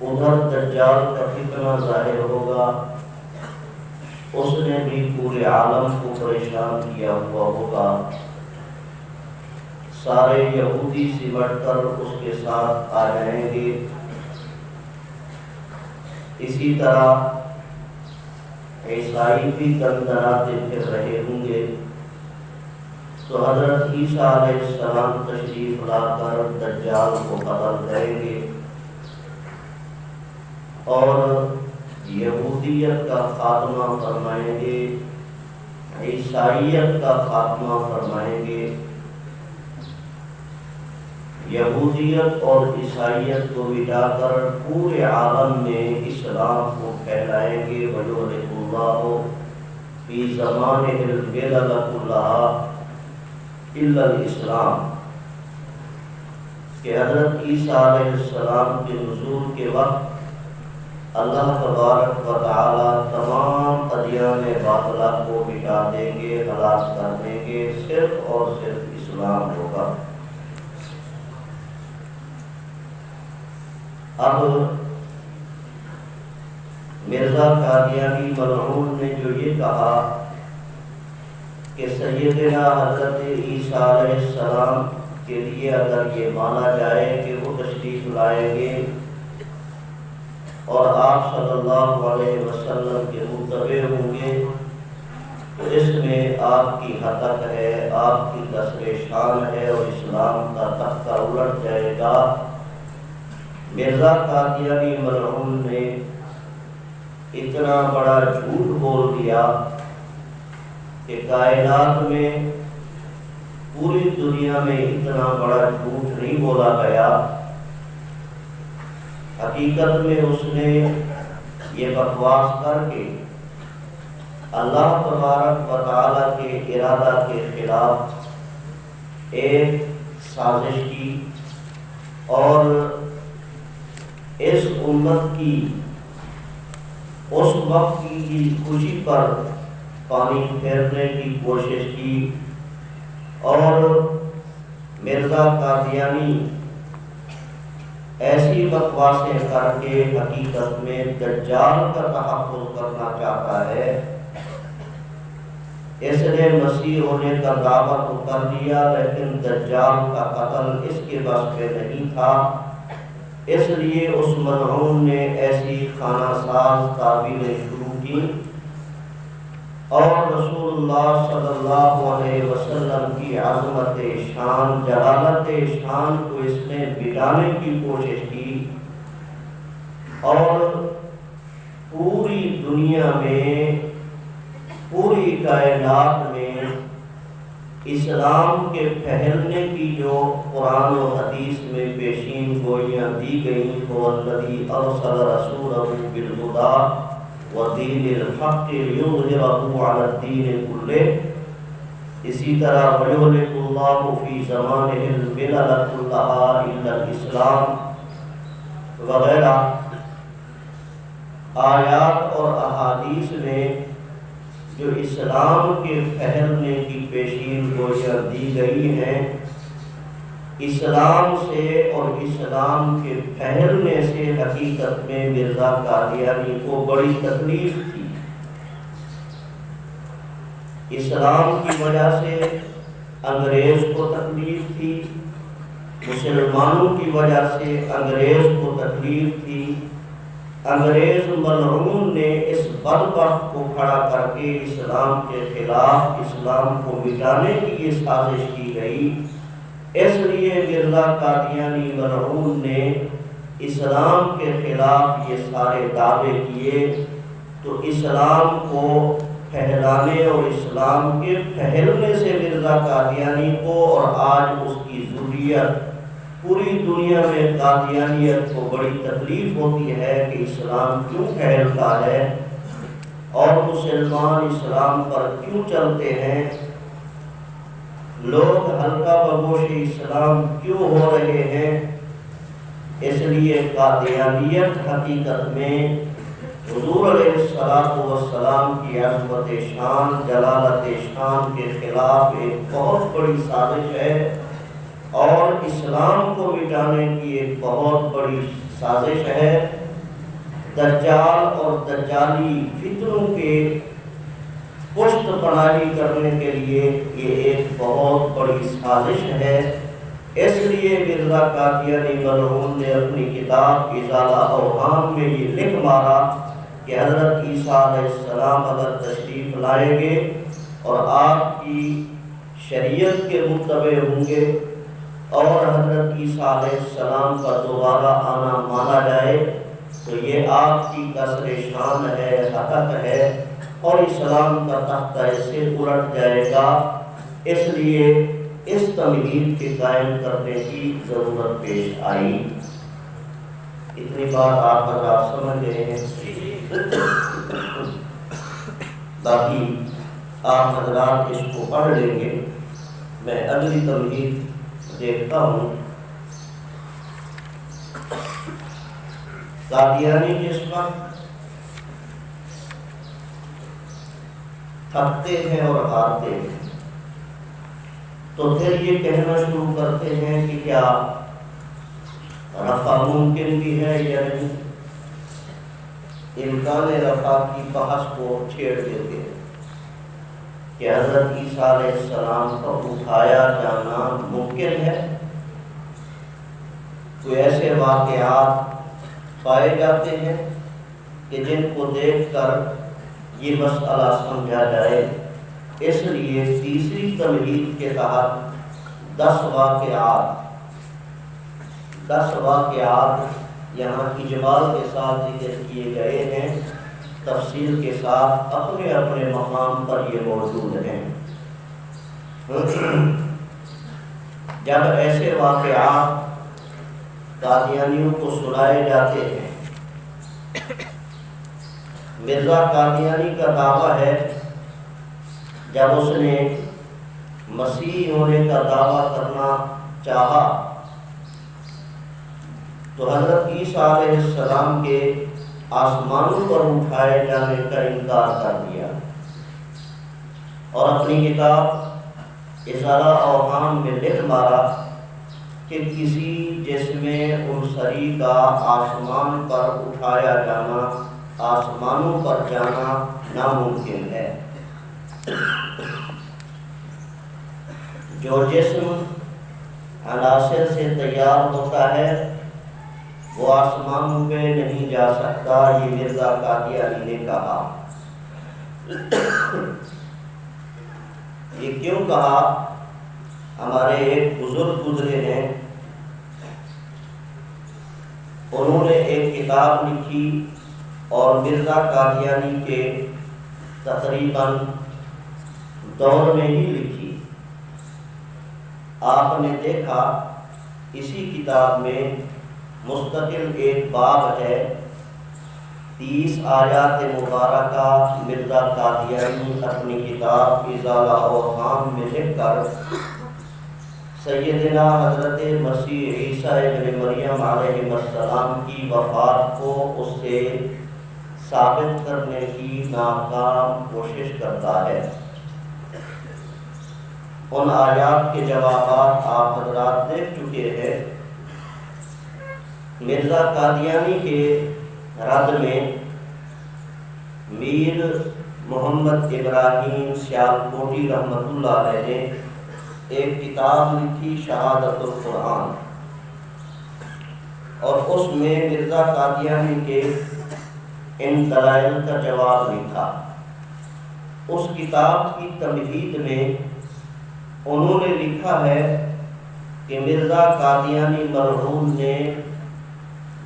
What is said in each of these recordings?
ادھر دجال کا فتنہ ظاہر ہوگا، اس نے بھی پورے عالم کو پریشان کیا ہوا ہوگا، سارے یہودی سمٹ کر اس کے ساتھ آ جائیں گے۔ اسی طرح عیسائی بھی دندناتے پھر رہے ہوں گے، تو حضرت عیسیٰ علیہ السلام تشریف لا کر دجال کو قتل کریں گے اور یہودیت کا خاتمہ فرمائیں گے، عیسائیت کا خاتمہ فرمائیں گے، یہودیت اور عیسائیت کو مٹا کر پورے عالم میں اسلام کو پھیلائیں گے۔ وَيُحْرِقُ اللَّهُ فِي زَمَانِهِ الْمِلَلَ كُلَّهَا إِلَّا الْإِسْلَامَ، کہ حضرت عیسیٰ علیہ السلام کے نزول کے وقت اللہ تبارک و تعالی تمام ادیان باطلہ کو مٹا دیں گے، ہلاک کر دیں گے، صرف اور صرف اسلام ہوگا۔ اب مرزا قادیانی ملعون نے جو یہ کہا کہ سیدنا حضرت عیسیٰ علیہ السلام کے لیے اگر یہ مانا جائے کہ وہ تشریف لائیں گے اور آپ صلی اللہ علیہ وسلم کے متبع ہوں گے، تو اس میں آپ کی ہتک ہے، آپ کی کسر شان ہے اور اسلام کا تختہ الٹ جائے گا۔ مرزا قادیانی ملعون نے اتنا بڑا جھوٹ بول دیا کہ کائنات میں پوری دنیا میں اتنا بڑا جھوٹ نہیں بولا گیا۔ حقیقت میں اس نے یہ بکواس کر کے اللہ تبارک و تعالیٰ کے ارادہ کے خلاف ایک سازش کی اور اس امت کی اس وقت کی خوشی پر پانی پھیرنے کی کوشش کی، اور مرزا قادیانی ایسی بکواسیں کر کے حقیقت میں دجال کا تحفظ کرنا چاہتا ہے۔ اس نے مسیح ہونے کا دعویٰ تو کر دیا، لیکن دجال کا قتل اس کے بس میں نہیں تھا، اس لیے اس ملعون نے ایسی خانہ ساز تعبیریں شروع کی اور رسول اللہ صلی اللہ علیہ وسلم کی عظمت شان، جلالت شان کو اس نے مٹانے کی کوشش کی، اور پوری دنیا میں، پوری کائنات میں اسلام کے پھیلنے کی جو قرآن و حدیث میں پیشین گوئیاں دی گئیں، وَالَّذِي أَرْسَلَ رَسُولَهُ بِالْهُدَىٰ وَدِينِ الْحَقِّ لِيُظْهِرَهُ عَلَى الدِّينِ كُلِّهِ، اسی طرح وَيُحْرِقُ اللَّهُ فِي زَمَانِهِ الْمِلَلَ كُلَّهَا إِلَّا الْإِسْلَامَ وغیرہ آیات اور احادیث میں جو اسلام کے پھیلنے کی پیشین گوئیاں دی گئی ہیں، اسلام سے اور اسلام کے پھیلنے سے حقیقت میں مرزا قادیانی کو بڑی تکلیف تھی۔ اسلام کی وجہ سے انگریز کو تکلیف تھی، مسلمانوں کی وجہ سے انگریز کو تکلیف تھی۔ انگریز ملعون نے اس بدبخت کو کھڑا کر کے اسلام کے خلاف، اسلام کو مٹانے کی یہ سازش کی گئی، اس لیے مرزا قادیانی ملعون نے اسلام کے خلاف یہ سارے دعوے کیے۔ تو اسلام کو پھیلانے اور اسلام کے پھیلنے سے مرزا قادیانی کو اور آج اس کی ذریت پوری دنیا میں قادیانیت کو بڑی تکلیف ہوتی ہے کہ اسلام کیوں پھیلتا ہے اور مسلمان اسلام پر کیوں چلتے ہیں، لوگ حلقہ بگوش اسلام کیوں ہو رہے ہیں۔ اس لیے قادیانیت حقیقت میں حضور علیہ السلام کی عظمت شان، جلالت شان کے خلاف ایک بہت بڑی سازش ہے اور اسلام کو مٹانے کی ایک بہت بڑی سازش ہے۔ دجال اور دجالی فتنوں کے پشت پناہی کرنے کے لیے یہ ایک بہت بڑی سازش ہے۔ اس لیے مرزا قادیانی مرحوم نے اپنی کتاب ازالہ اوہام میں یہ لکھ مارا کہ حضرت عیسیٰ علیہ السلام اگر تشریف لائیں گے اور آپ کی شریعت کے متبع ہوں گے اور حضرت عیسیٰ علیہ السلام کا دوبارہ آنا مانا جائے تو یہ آپ کی کسر شان ہے، حقیقت ہے، اور اسلام کا تختہ اس سے الٹ جائے گا۔ اس لیے اس تمہید کے قائم کرنے کی ضرورت پیش آئی۔ اتنی بات آپ حضرات سمجھ گئے ہیں، باقی آپ حضرات اس کو پڑھ لیں گے۔ میں اگلی تمہید دیکھتا ہوں۔ قادیانی جس وقت تھکتے ہیں اور ہارتے ہیں تو پھر یہ کہنا شروع کرتے ہیں کہ کیا رفع ممکن بھی ہے یا نہیں، امکان رفع کی بحث کو چھیڑ دیتے ہیں کہ حضرت عیسیٰ علیہ السلام کا اٹھایا جانا ممکن ہے۔ کوئی ایسے واقعات پائے جاتے ہیں کہ جن کو دیکھ کر یہ مسئلہ سمجھا جائے۔ اس لیے تیسری تمہید کے تحت 10 واقعات یہاں اجمال کے ساتھ ذکر کیے گئے ہیں، تفصیل کے ساتھ اپنے اپنے مقام پر یہ موجود ہیں۔ جب ایسے واقعات قادیانیوں کو سنائے جاتے ہیں، مرزا قادیانی کا دعویٰ ہے جب اس نے مسیح ہونے کا دعویٰ کرنا چاہا تو حضرت عیسیٰ علیہ السلام کے آسمانوں پر اٹھائے جانے کا انکار کر دیا اور اپنی کتاب ازالہ اوہام میں لکھ مارا کہ کسی جسم عنصری کا آسمان پر اٹھایا جانا، آسمانوں پر جانا ناممکن ہے۔ جو جسم عناصر سے تیار ہوتا ہے وہ آسمانوں پہ نہیں جا سکتا، یہ مرزا قادیانی نے کہا۔ یہ کیوں کہا؟ ہمارے ایک بزرگ گزرے ہیں، انہوں نے ایک کتاب لکھی اور مرزا قادیانی کے تقریباً دور میں ہی لکھی۔ آپ نے دیکھا اسی کتاب میں مستقل ایک باب ہے، 30 آیات مبارکہ مرزا قادیانی اپنی کتاب ازالہ اوہام میں لکھ کر سیدنا حضرت مسیح عیسیٰ ابن مریم علیہ السلام کی وفات کو اس سے ثابت کرنے کی ناکام کوشش کرتا ہے۔ ان آیات کے جوابات آپ حضرات دیکھ چکے ہیں۔ مرزا قادیانی کے رد میں میر محمد ابراہیم سیالکوٹی رحمۃ اللہ علیہ نے ایک کتاب لکھی شہادت القرآن، اور اس میں مرزا قادیانی کے ان دلائل کا جواب لکھا۔ اس کتاب کی تمہید میں انہوں نے لکھا ہے کہ مرزا قادیانی مرحوم نے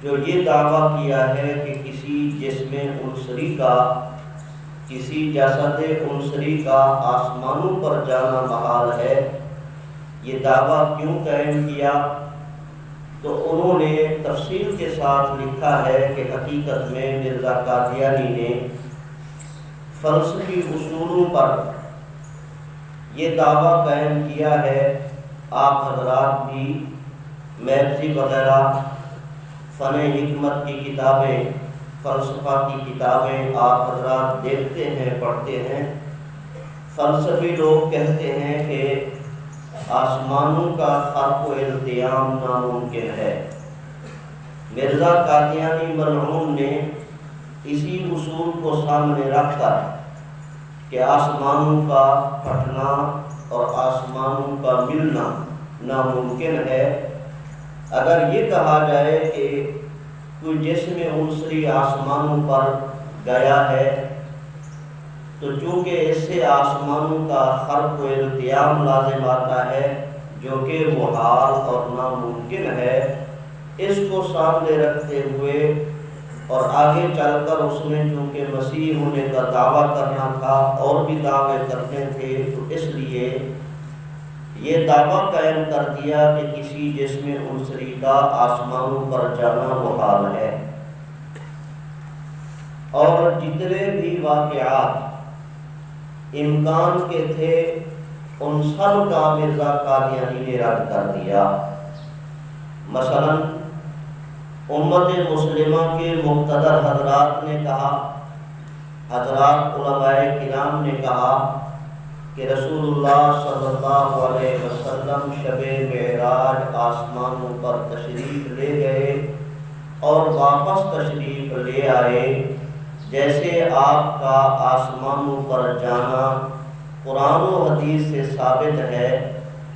جو یہ دعویٰ کیا ہے کہ کسی جسم عنصری کا، کسی جسد عنصری کا آسمانوں پر جانا محال ہے، یہ دعویٰ کیوں قائم کیا؟ تو انہوں نے تفصیل کے ساتھ لکھا ہے کہ حقیقت میں مرزا قادیانی نے فلسفی اصولوں پر یہ دعویٰ قائم کیا ہے۔ آپ حضرات بھی میگزی وغیرہ، فن حکمت کی کتابیں، فلسفہ کی کتابیں آپ حضرات دیکھتے ہیں، پڑھتے ہیں۔ فلسفی لوگ کہتے ہیں کہ آسمانوں کا خلق و التیام ناممکن ہے۔ مرزا قادیانی مرحوم نے اسی اصول کو سامنے رکھ کر کہ آسمانوں کا پھٹنا اور آسمانوں کا ملنا ناممکن ہے، اگر یہ کہا جائے کہ کوئی جسم عنصری آسمانوں پر گیا ہے تو چونکہ اس سے آسمانوں کا خلق و التیام لازم آتا ہے جو کہ محال اور ناممکن ہے، اس کو سامنے رکھتے ہوئے اور آگے چل کر اس نے چونکہ مسیح ہونے کا دعویٰ کرنا تھا اور بھی دعوے کرنے تھے، تو اس لیے یہ دعویٰ قائم کر دیا کہ کسی جسم عنصری کا آسمانوں پر جانا محال ہے۔ اور جتنے بھی واقعات امکان کے تھے ان سب کا مرزا قادیانی نے رد کر دیا۔ مثلا امت مسلمہ کے مقتدر حضرات نے کہا، حضرات علماء کرام نے کہا کہ رسول اللہ صلی اللہ علیہ وسلم شب معراج آسمانوں پر تشریف لے گئے اور واپس تشریف لے آئے، جیسے آپ کا آسمانوں پر جانا قرآن و حدیث سے ثابت ہے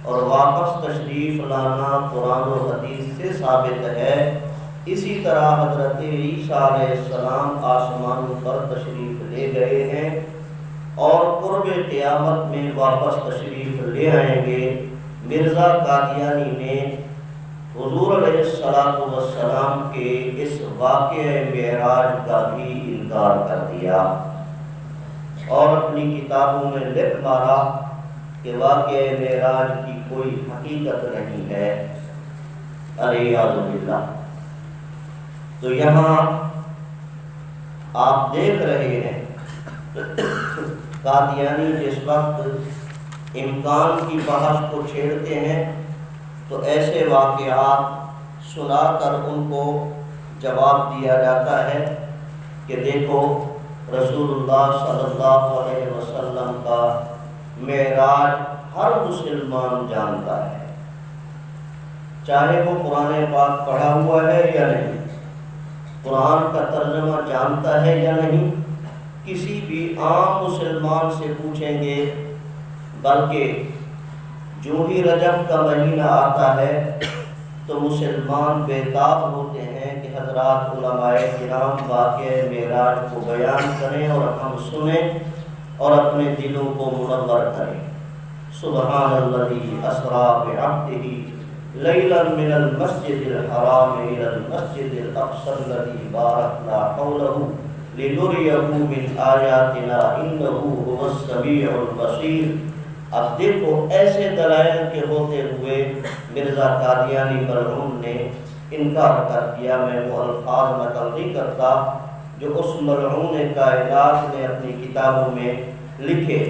اور واپس تشریف لانا قرآن و حدیث سے ثابت ہے، اسی طرح حضرت عیسیٰ علیہ السلام آسمانوں پر تشریف لے گئے ہیں اور قرب قیامت میں واپس تشریف لے آئیں گے۔ مرزا قادیانی نے حضور علیہ السلام کے اس واقعہ معراج کا بھی انکار کر دیا اور اپنی کتابوں میں لکھ مارا کہ واقعہ معراج کی کوئی حقیقت نہیں ہے۔ اعوذ باللہ۔ تو یہاں آپ دیکھ رہے ہیں قادیانی جس وقت امکان کی بحث کو چھیڑتے ہیں تو ایسے واقعات سنا کر ان کو جواب دیا جاتا ہے کہ دیکھو رسول اللہ صلی اللہ علیہ وسلم کا معراج ہر مسلمان جانتا ہے، چاہے وہ قرآن پاک پڑھا ہوا ہے یا نہیں، قرآن کا ترجمہ جانتا ہے یا نہیں، کسی بھی عام مسلمان سے پوچھیں گے، بلکہ جو ہی رجب کا مہینہ آتا ہے تو مسلمان بیتاب ہوتے ہیں کہ حضرات علماء کرام واقعہ معراج کو بیان کریں اور ہم سنیں اور اپنے دلوں کو منور کریں۔ سبحان الذی اسریٰ بعبدہ لیلا من المسجد الحرام الى المسجد الاقصى الذي باركنا حوله لنريه من آیاتنا انه هو السمیع البصیر۔ اب دیکھو ایسے دلائل کے ہوتے ہوئے مرزا قادیانی مرحوم نے انکار کر دیا۔ میں وہ الفاظ نقل نہیں کرتا جو اس مرحوم کائنات نے اپنی کتابوں میں لکھے۔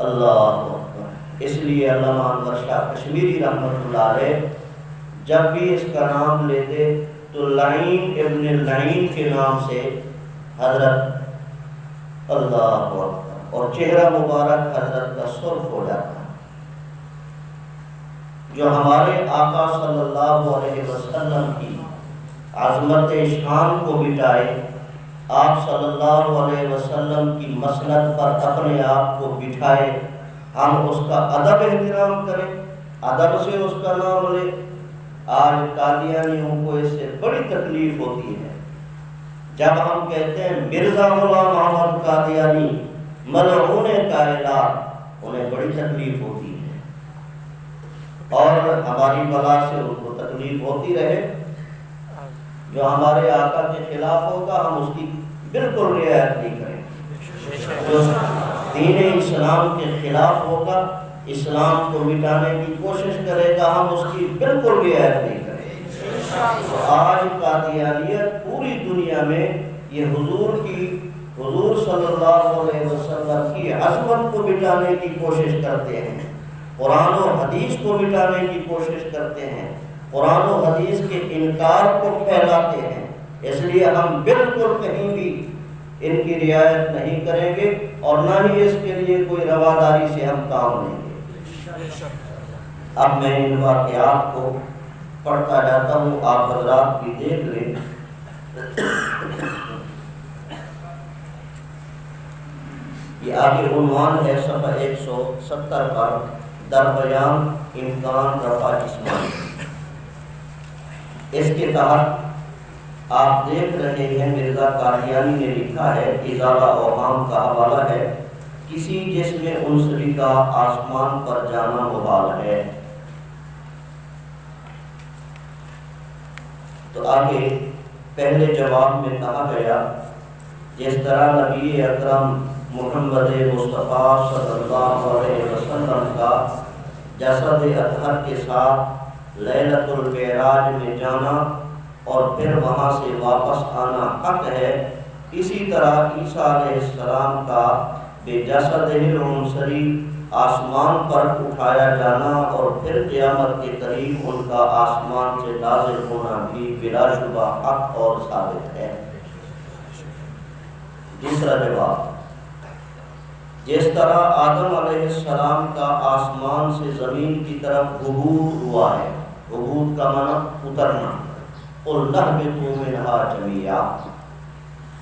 اللہ اکبر۔ اس لیے علامہ انور شاہ کشمیری رحمۃ اللہ علیہ جب بھی اس کا نام لیتے تو لعین ابن لعین کے نام سے حضرت اللہ اکبر اور چہرہ مبارک حضرت کا سرخ ہو جاتا، جو ہمارے آقا صلی اللہ علیہ وسلم کی عظمت شان کو مٹائے، آپ صلی اللہ علیہ وسلم کی مسند پر اپنے آپ کو بٹھائے، ہم اس کا ادب احترام کریں، ادب سے اس کا نام لیں۔ آج قادیانیوں کو اس سے بڑی تکلیف ہوتی ہے جب ہم کہتے ہیں مرزا غلام احمد قادیانی ملعون کائنات، انہیں بڑی تکلیف ہوتی ہے اور ہماری بلا سے ان کو تکلیف ہوتی رہے۔ جو ہمارے آقا کے خلاف ہوگا ہم اس کی بالکل رعایت نہیں کریں، جو دین اسلام کے خلاف ہوگا، اسلام کو مٹانے کی کوشش کرے گا، ہم اس کی بالکل رعایت نہیں کریں۔ آج قادیانیت پوری دنیا میں یہ حضور صلی اللہ علیہ وسلم کی عظمت کو مٹانے کی کوشش کرتے ہیں، قرآن و حدیث کو مٹانے کی کوشش کرتے ہیں، قرآن و حدیث کے انکار کو پھیلاتے ہیں۔ اس لیے ہم بالکل کہیں بھی ان کی رعایت نہیں کریں گے اور نہ ہی اس کے لیے کوئی رواداری سے ہم کام لیں گے۔ اب میں ان واقعات کو پڑھتا جاتا ہوں، آپ حضرات بھی دیکھ لیں۔ یہ آگے عنوان ہے صفحہ 170 پر، در بیان امکان رفع جسمانی۔ اس کے تحت آپ دیکھ رہے ہیں مرزا قادیانی نے لکھا ہے، ازالہ اوہام کا حوالہ ہے، کسی جسم عنصری کا آسمان پر جانا محال ہے۔ تو آگے پہلے جواب میں کہا گیا، جس طرح نبی اکرم محمد مصطفیٰ صلی اللہ علیہ وسلم کا جسد اطہر کے ساتھ لیلۃ المعراج میں جانا اور پھر وہاں سے واپس آنا حق ہے، اسی طرح عیسیٰ علیہ السلام کا بے جسد عنصری آسمان پر اٹھایا جانا اور پھر قیامت کے قریب ان کا آسمان سے نازل ہونا بھی بلا شبہ حق اور ثابت ہے۔ دوسرا جواب، جس طرح آدم علیہ السلام کا آسمان سے زمین کی طرف ہبوط ہوا ہے، ہبوط کا معنی اترنا، قُلْ اهْبِطُوا مِنْهَا جَمِيعًا،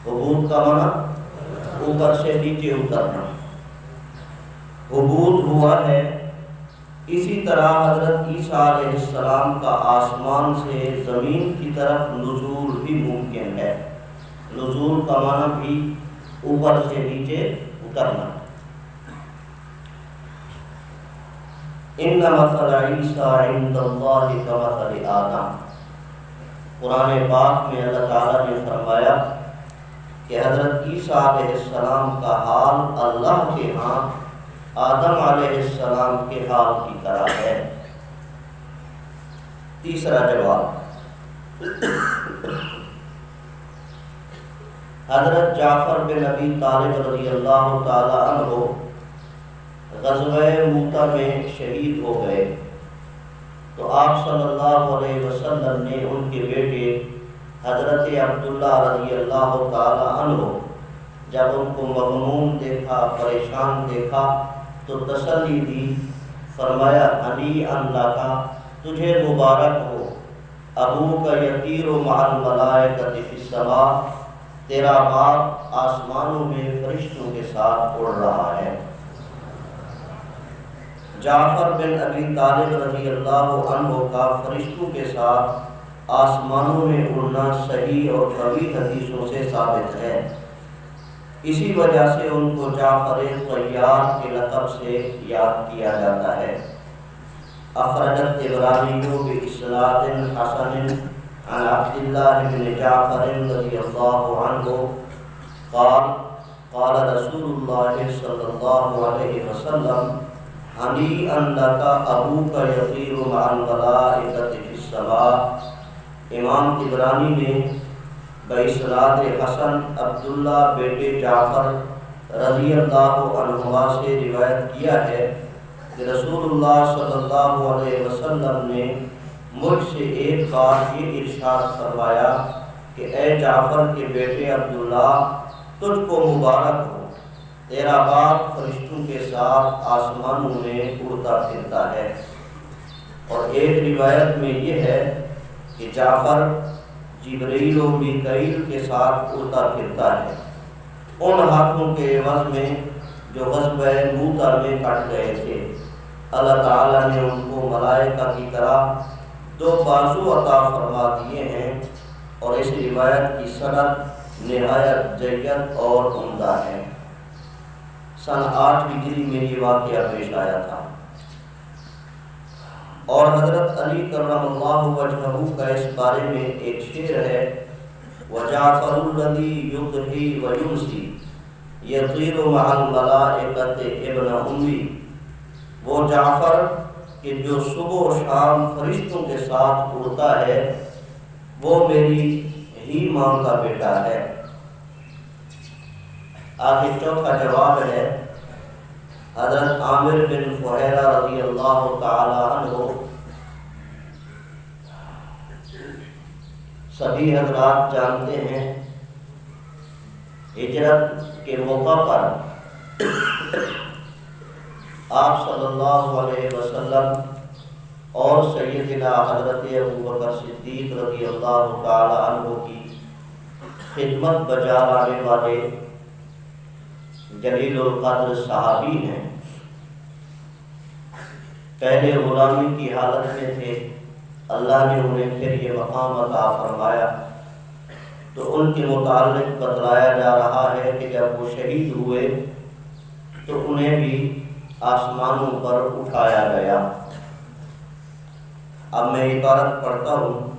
ہبوط کا معنی اوپر سے نیچے اترنا، ہبوط ہوا ہے۔ اسی طرح حضرت عیسیٰ علیہ السلام کا آسمان سے زمین کی طرف نزول بھی ممکن ہے، نزول کا معنی بھی اوپر سے نیچے اترنا۔ ان مثل عیسیٰ عند اللہ کمثل آدم، قرآن پاک میں اللہ تعالیٰ نے فرمایا کہ حضرت عیسیٰ علیہ السلام کا حال اللہ کے ہاں آدم علیہ السلام کے حال کی طرح ہے۔ تیسرا جواب، حضرت جعفر بن ابی طالب رضی اللہ تعالی عنہ غزوہ موتہ میں شہید ہو گئے، تو آپ صلی اللہ علیہ وسلم نے ان کے بیٹے حضرت عبداللہ رضی اللہ تعالی عنہ جب ان کو مغموم دیکھا، پریشان دیکھا تو تسلی دی، فرمایا ہنیئا لک، تجھے مبارک ہو، ابوک یطیر مع الملائکۃ فی السماء، تیرا باپ آسمانوں میں فرشتوں کے ساتھ اڑ رہا ہے۔ جعفر بن ابی طالب رضی اللہ عنہ کا فرشتوں کے ساتھ آسمانوں میں اڑنا صحیح اور قوی حدیثوں سے ثابت ہے، اسی وجہ سے ان کو جعفر طیار کے لقب سے یاد کیا جاتا ہے۔ اخرجت طبرانی باسناد حسن عن عبداللہ بن جعفر رضی اللہ عنہ قال قال رسول اللہ صلی اللہ علیہ وسلم ہنیئا لک ابوک یطیر مع الملائکۃ فی السماء۔ امام طبرانی نے باسناد حسن عبداللہ بیٹے جعفر رضی اللہ عنہما سے روایت کیا ہے کہ رسول اللہ صلی اللہ علیہ وسلم نے مجھ سے ایک بار یہ ارشاد فرمایا کہ اے جعفر کے بیٹے عبداللہ، تجھ کو مبارک ہو، تیرا باپ فرشتوں کے ساتھ آسمانوں میں اڑتا پھرتا ہے۔ اور ایک روایت میں یہ ہے کہ جعفر جبرائیل و میکائیل کے ساتھ اڑتا پھرتا ہے، ان ہاتھوں کے عوض میں جو غزوہ موتہ میں کٹ گئے تھے۔ اللہ تعالیٰ نے ان کو ملائکہ کی طرح 2 بازو عطا فرما دیے ہیں، اور اس روایت کی سند نہایت جید اور عمدہ ہے۔ سن 8 ہجری میں یہ واقعہ پیش آیا تھا۔ اور حضرت علی کرم اللہ وجہہ کا اس بارے میں ایک شعر ہے، وَجَعْفَرُ الَّذِي يُضْحِي وَيُمْسِي يَطِيرُ مَعَ الْمَلَائِكَةِ ابْنَ أُمِّ، وہ جعفر کہ جو صبح و شام فرشتوں کے ساتھ اڑتا ہے، وہ میری ہی ماں کا بیٹا ہے۔ آگے چوتھا جواب ہے، حضرت عامر بن فہیرہ رضی اللہ تعالی عنہ، سبھی حضرات جانتے ہیں ہجرت کے موقع پر آپ صلی اللہ علیہ وسلم اور سیدنا حضرت ابوبکر صدیق رضی اللہ تعالی عنہ کی خدمت بجا لانے والے جلیل القدر صحابی ہیں۔ پہلے غلامی کی حالت میں تھے، اللہ نے انہیں پھر یہ مقام عطا فرمایا، تو ان کے متعلق بتلایا جا رہا ہے کہ جب وہ شہید ہوئے تو انہیں بھی آسمانوں پر اٹھایا گیا۔ اب میں عبارت پڑھتا ہوں۔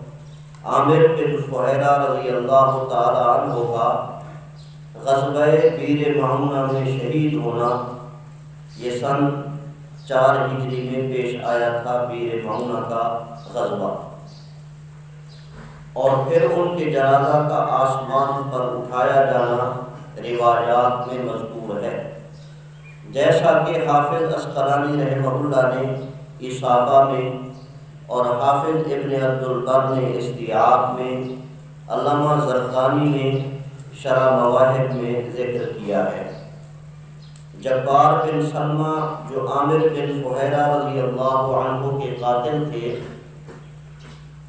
عامر بن فہیرہ رضی اللہ تعالی عنہ کا غزوہ بیر معونہ میں شہید ہونا یہ سن 4 ہجری میں پیش آیا تھا، بیر معونہ کا غزوہ، اور پھر ان کے جنازہ کا آسمان پر اٹھایا جانا روایات میں مذکور ہے، جیسا کہ حافظ عسقلانی رحمہ اللہ نے اصابہ میں اور حافظ ابن عبد البر نے استیعاب میں، علامہ زرقانی نے شرح مواہب میں ذکر کیا ہے۔ جبار بن سلمہ جو عامر بن فہیرہ رضی اللہ عنہ کے قاتل تھے،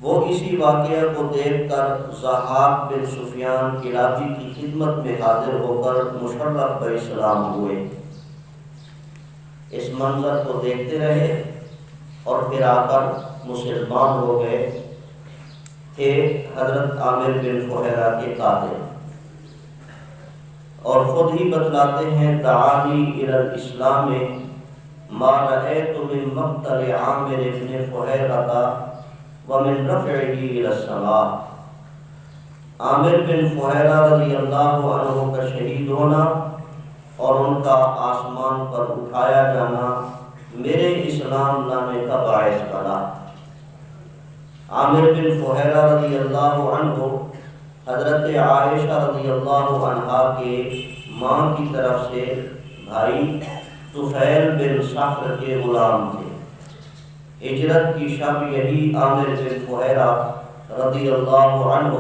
وہ اسی واقعہ کو دیکھ کر ضحاک بن سفیان کلابی کی خدمت میں حاضر ہو کر مشرف باسلام ہوئے۔ اس منظر کو دیکھتے رہے اور پھر آ کر مسلمان ہو گئے تھے حضرت عامر بن فہیرہ کے قاتل، اور خود ہی بتلاتے ہیں دعانی الی الاسلام ما رأیت من مقتل عامر بن فہیرہ ومن رفعہ الی السماء۔ عامر بن فہیرہ رضی اللہ عنہ کا شہید ہونا اور ان کا آسمان پر اٹھایا جانا میرے اسلام لانے کا باعث بنا۔ عامر بن فہیرہ رضی اللہ عنہ حضرت عائشہ رضی اللہ عنہا کے ماں کی طرف سے بھائی طفیل بن صخر کے غلام تھے۔ ہجرت کی شب یہی عامر بن فہیرہ رضی اللہ عنہ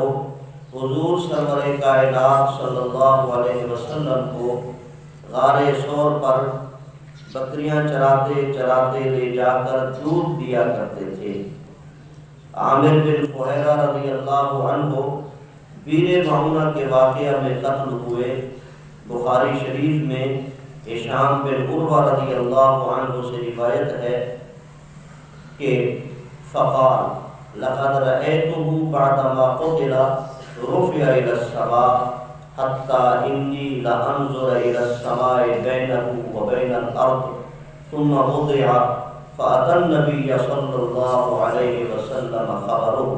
حضور سرور کائنات صلی اللہ علیہ وسلم کو غار ثور پر بکریاں چراتے چراتے لے جا کر دودھ دیا کرتے تھے۔ عامر بن فہیرہ رضی اللہ عنہ بیر معونہ کے واقعہ میں قتل ہوئے۔ بخاری شریف میں ہشام بن عروہ رضی اللہ عنہ سے روایت ہے کہ فقال لقد رأیتہ بعدما قتل رفع الى السماء حتى انی لانظر الى السماء بینہ وبین الارض ثم وضع فأتى النبی صلی اللہ علیہ وسلم خبرہ۔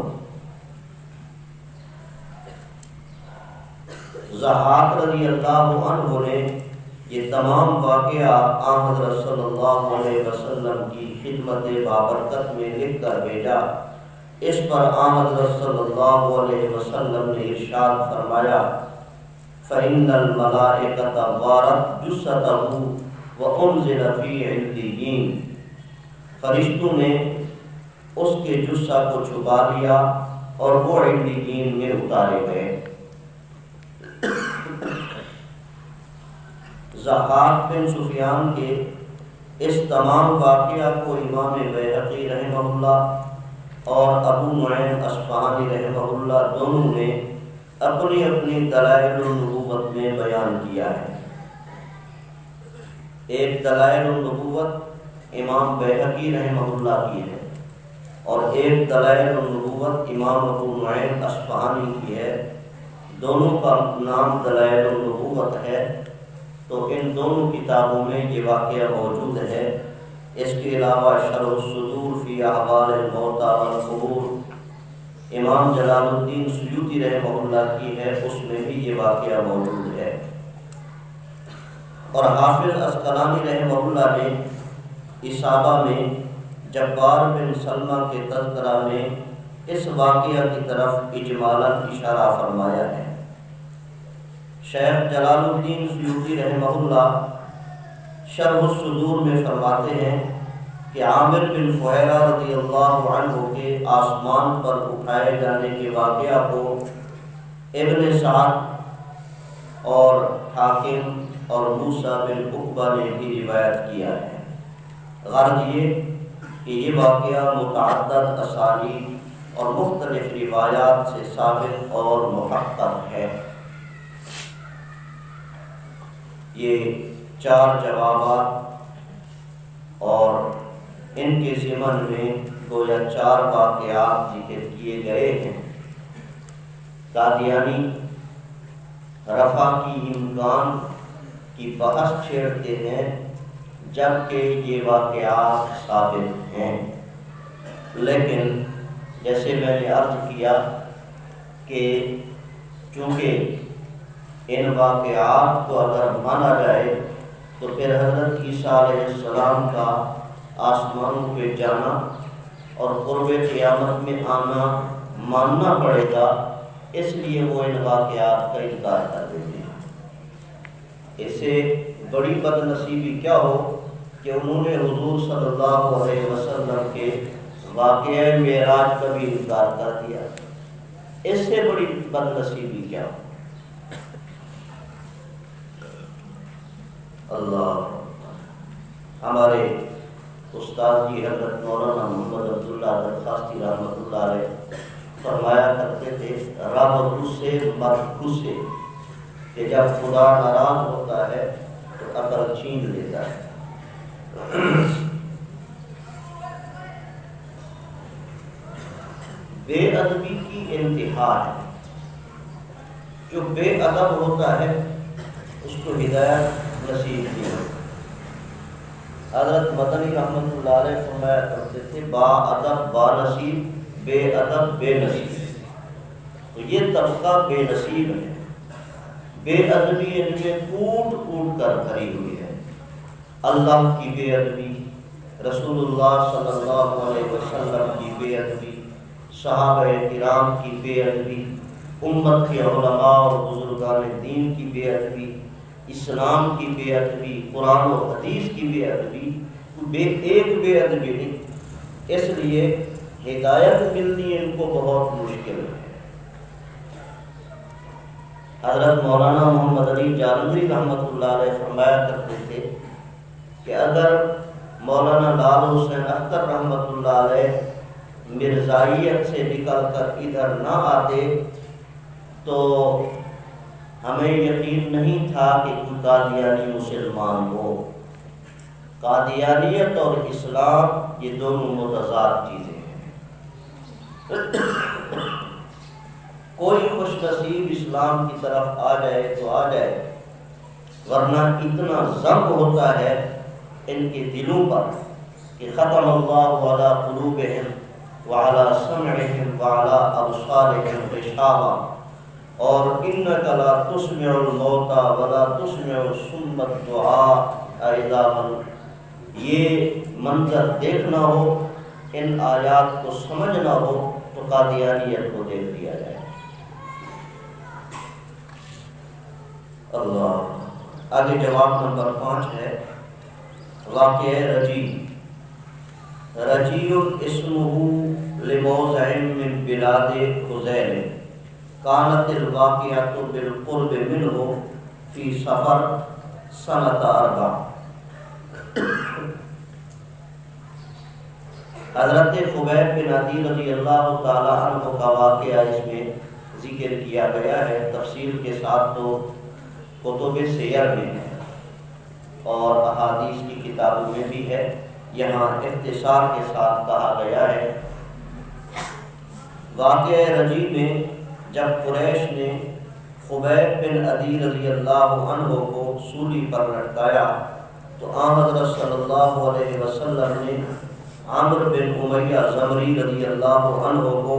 ضحاک رضی اللہ عنہ نے یہ تمام واقعہ آن حضرت صلی اللہ علیہ وسلم کی خدمت بابرکت میں لکھ کر بھیجا۔ اس پر آن حضرت صلی اللہ علیہ وسلم نے ارشاد فرمایا فَإِنَّ الْمَلَائِكَةَ غَارَتْ جُثَّتَهُ وَأُنزِلَ فِي عِلِّيِّينَ۔ فرشتوں نے اس کے جثہ کو چھپا لیا اور وہ علیین میں اتارے گئے۔ ضحاک بن سفیان کے اس تمام واقعہ کو امام بیہقی رحمہ اللہ اور ابو نعیم اصفہانی رحمہ اللہ دونوں نے اپنی اپنی دلائل النبوت میں بیان کیا ہے۔ ایک دلائل النبوت امام بیہقی رحمہ اللہ کی ہے اور ایک دلائل النبوت امام ابو نعیم اصفہانی کی ہے۔ دونوں کا نام دلائل النبوت ہے، تو ان دونوں کتابوں میں یہ واقعہ موجود ہے۔ اس کے علاوہ شرح الصدور فی احوال الموتى والقبور امام جلال الدین سیوطی رحمہ اللہ کی ہے، اس میں بھی یہ واقعہ موجود ہے۔ اور حافظ عسقلانی رحمہ اللہ نے اصابہ میں جبار بن سلمہ کے تذکرہ میں اس واقعہ کی طرف اجمالاً اشارہ فرمایا ہے۔ شیخ جلال الدین سیوطی رحمہ اللہ شرح الصدور میں فرماتے ہیں کہ عامر بن فہیرہ رضی اللہ عنہ کے آسمان پر اٹھائے جانے کے واقعہ کو ابن سعد اور حاکم اور موسیٰ بن عقبہ نے بھی روایت کیا ہے۔ غرض یہ کہ یہ واقعہ متعدد اسانید اور مختلف روایات سے ثابت اور محقق ہے۔ یہ 4 جوابات اور ان کے ضمن میں گویا 4 واقعات ذکر کیے گئے ہیں۔ قادیانی رفع کی امکان کی بحث چھیڑتے ہیں جبکہ یہ واقعات ثابت ہیں، لیکن جیسے میں نے عرض کیا کہ چونکہ ان واقعات کو اگر مانا جائے تو پھر حضرت عیسیٰ علیہ السلام کا آسمانوں پہ جانا اور قرب قیامت میں آنا ماننا پڑے گا، اس لیے وہ ان واقعات کا انکار کر دیتے ہیں۔ اس سے بڑی بد نصیبی کیا ہو کہ انہوں نے حضور صلی اللہ علیہ وسلم کے واقعہ معراج کا بھی انکار کر دیا، اس سے بڑی بد نصیبی کیا ہو۔ اللہ ہمارے استاد جی حضرت مولانا محمد عبداللہ درخواستی رحمۃ اللہ علیہ فرمایا کرتے تھے، رب اس سے مت غصے کہ جب خدا ناراض ہوتا ہے تو عقل چھین لیتا ہے۔ بے ادبی کی انتہا ہے، جو بے ادب ہوتا ہے اس کو ہدایت نصیب نہیں ہوتی۔ حضرت مدنی رحمۃ اللہ علیہ فرمایا کرتے تھے، با ادب با نصیب، بے ادب بے نصیب۔ تو یہ طبقہ بے نصیب ہے، بے ادبی ان میں کوٹ کوٹ کر بھری ہوئی ہے۔ اللہ کی بے ادبی، رسول اللہ صلی اللہ علیہ وسلم کی بے ادبی، صحابہ کرام کی بے ادبی، امت کے علماء اور بزرگان دین کی بے ادبی، اسلام کی بے ادبی، قرآن و حدیث کی بے ادبی، ایک بے ادبی نہیں۔ اس لیے ہدایت ملنی ان کو بہت مشکل ہے۔ حضرت مولانا محمد علی جالندھری رحمۃ اللہ علیہ فرمایا کرتے تھے کہ اگر مولانا لال حسین اختر رحمۃ اللہ علیہ مرزائیت سے نکل کر ادھر نہ آتے تو ہمیں یقین نہیں تھا کہ کوئی قادیانی مسلمان ہو۔ قادیانیت اور اسلام یہ دونوں متضاد چیزیں ہیں۔ کوئی خوش نصیب اسلام کی طرف آ جائے تو آ جائے، ورنہ اتنا ضبط ہوتا ہے ان کے دلوں پر کہ ختم اللہ علی قلوبہم وعلی سمعہم وعلی ابصارہم غشاوہ، اور انک لا تسمع الموتى ولا تسمع الصم الدعاء اذا من۔ یہ منظر دیکھنا ہو، ان آیات کو سمجھنا ہو تو قادیانیت کو دیکھ لیا جائے۔ اللہ آگے جواب نمبر 5 ہے، واقعہ رجی۔ رجی اسمہ لموضع من بلاد خزیل، کانت الواقعۃ بالقرب منہ فی صفر سنۃ 4۔ حضرت خبیب بن عدی رضی اللہ تعالی عنہ کا واقعہ اس میں ذکر کیا گیا ہے، تفصیل کے ساتھ تو کتب سیر میں ہے اور احادیث کی کتابوں میں بھی ہے، یہاں اختصار کے ساتھ کہا گیا ہے۔ واقعہ رجی میں جب قریش نے خبیب بن عدی رضی اللہ عنہ کو سولی پر لٹکایا تو آن حضرت صلی اللہ علیہ وسلم نے عامر بن امیہ زمری رضی اللہ عنہ کو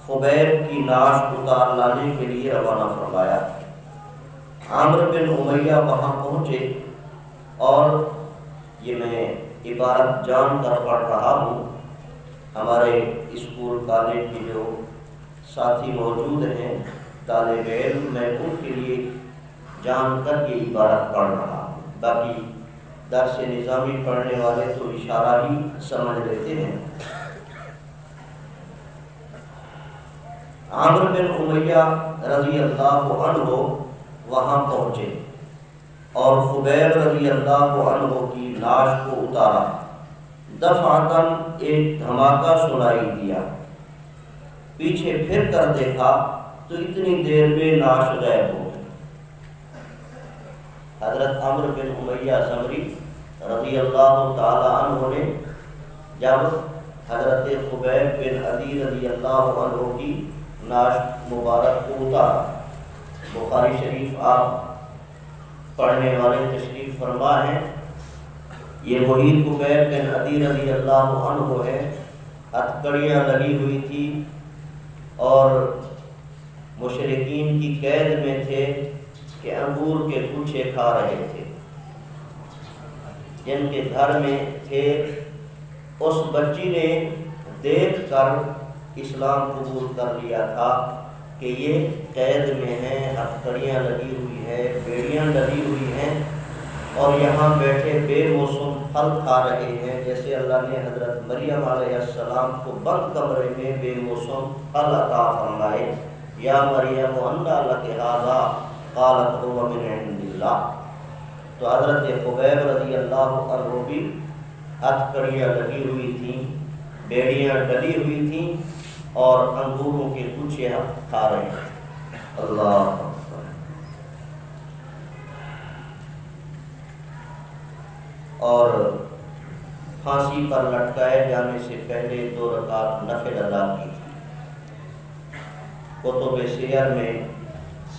خبیب کی نعش اتار لانے کے لیے روانہ فرمایا۔ عامر بن امیہ وہاں پہنچے، اور یہ میں عبارت جان کر پڑھ رہا ہوں، ہمارے اسکول کالج کے جو ساتھی موجود ہیں طالب علم، میں ان کے لیے جان کر یہ عبارت پڑھ رہا ہوں، باقی درس نظامی پڑھنے والے تو اشارہ ہی سمجھ لیتے ہیں۔ عامر بن امیہ رضی اللہ عنہ وہاں پہنچے اور خبیب رضی اللہ عنہ کی لاش کو اتارا، دفعتاً ایک دھماکہ سنائی دیا، پیچھے پھر کر دیکھا تو اتنی دیر میں لاش غائب ہو گئی۔ حضرت عمرو بن امیہ زمری رضی اللہ تعالی عنہ نے جب حضرت خبیب بن عدی رضی اللہ عنہ کی ناش مبارک کو اتارا، بخاری شریف آپ پڑھنے والے تشریف فرما ہیں، یہ وہی خبیب بن عدی رضی اللہ عنہ ہے، ہتھکڑیاں لگی ہوئی تھی اور مشرکین کی قید میں تھے کہ انگور کے گچھے کھا رہے تھے، جن کے گھر میں تھے۔ اس بچی نے دیکھ کر اسلام قبول کر لیا تھا کہ یہ قید میں ہیں، ہتھکڑیاں لگی ہوئی ہے، بیڑیاں لگی ہوئی ہیں اور یہاں بیٹھے بے موسم پھل کھا رہے ہیں، جیسے اللہ نے حضرت مریم علیہ السلام کو بند کمرے میں بے موسم پھل عطا فرمائے۔ یا مریم انا لک ھذا قالت هو من عند اللہ۔ تو حضرت خبیب رضی اللہ عنہ بھی ہتھکڑیاں لگی ہوئی تھیں، بیڑیاں ڈلی ہوئی تھیں اور انگوروں کے گچھے کھا رہے ہیں۔ اللہ اور پھانسی پر لٹکائے جانے سے پہلے 2 رکعت نفل ادا کی تھی۔ کتب سیر میں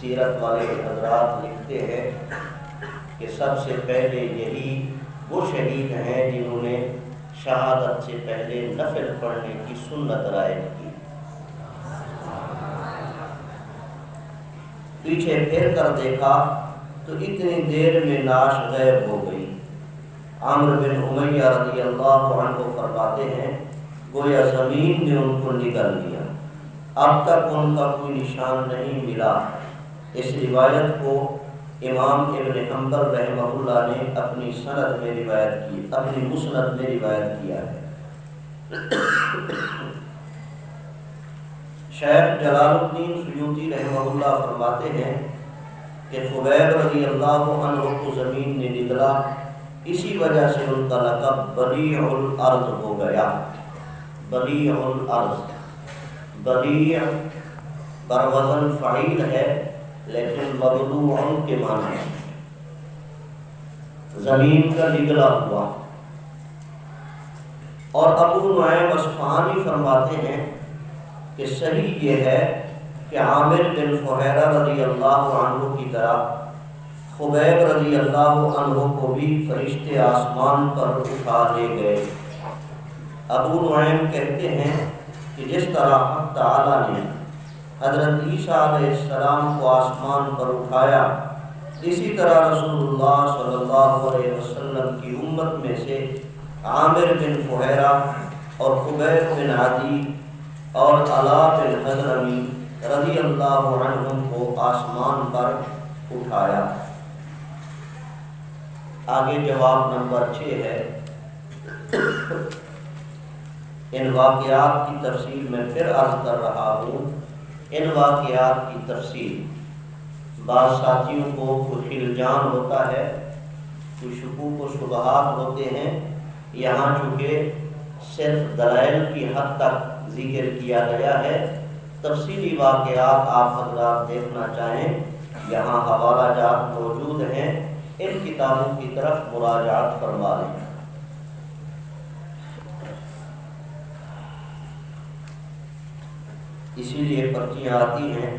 سیرت والے حضرات لکھتے ہیں کہ سب سے پہلے یہی وہ شہید ہیں جنہوں نے شہادت سے پہلے نفل پڑھنے کی سنت رائج کی۔ پیچھے پھر کر دیکھا تو اتنی دیر میں لاش غائب ہو گئی۔ عمرو بن امیہ رضی اللہ عنہ فرماتے ہیں گویا زمین نے ان کو نگل لیا، اب تک ان کا کوئی نشان نہیں ملا۔ اس روایت کو امام ابن حنبل رحمہ اللہ نے اپنی سند میں روایت کی، اپنی مسند میں روایت کیا ہے۔ شیخ جلال الدین سیوطی رحمہ اللہ فرماتے ہیں کہ خبیب رضی اللہ عنہ کو زمین نے نگلا، اسی وجہ سے ان کا لقب بدیع الارض ہو گیا۔ بدیع الارض، بدیع بر وزن فعیل ہے لیکن مبدوع کے معنی ہے زمین کا نگلا ہوا۔ اور ابو نعیم اصفہانی فرماتے ہیں کہ صحیح یہ ہے کہ عامر بن فہیرہ رضی اللہ عنہ کی طرح خبیب رضی اللہ عنہ کو بھی فرشتے آسمان پر اٹھا لے گئے۔ ابو نعیم کہتے ہیں کہ جس طرح حق تعالی نے حضرت عیسیٰ علیہ السلام کو آسمان پر اٹھایا، اسی طرح رسول اللہ صلی اللہ علیہ وسلم کی امت میں سے عامر بن فہیرہ اور خبیب بن عدی اور علا بن حضرمی رضی اللہ عنہم کو آسمان پر اٹھایا۔ آگے جواب نمبر 6 ہے۔ ان واقعات کی تفصیل میں پھر عرض کر رہا ہوں، ان واقعات کی تفصیل بعض ساتھیوں کو کوئی خلجان ہوتا ہے، کوئی شکوک و شبہات ہوتے ہیں، یہاں چونکہ صرف دلائل کی حد تک ذکر کیا گیا ہے، تفصیلی واقعات آپ حضرات دیکھنا چاہیں یہاں حوالہ جات موجود ہیں، ان کتابوں کی طرف مراجعات فرما لیں۔ اسی لیے پرچیاں آتی ہیں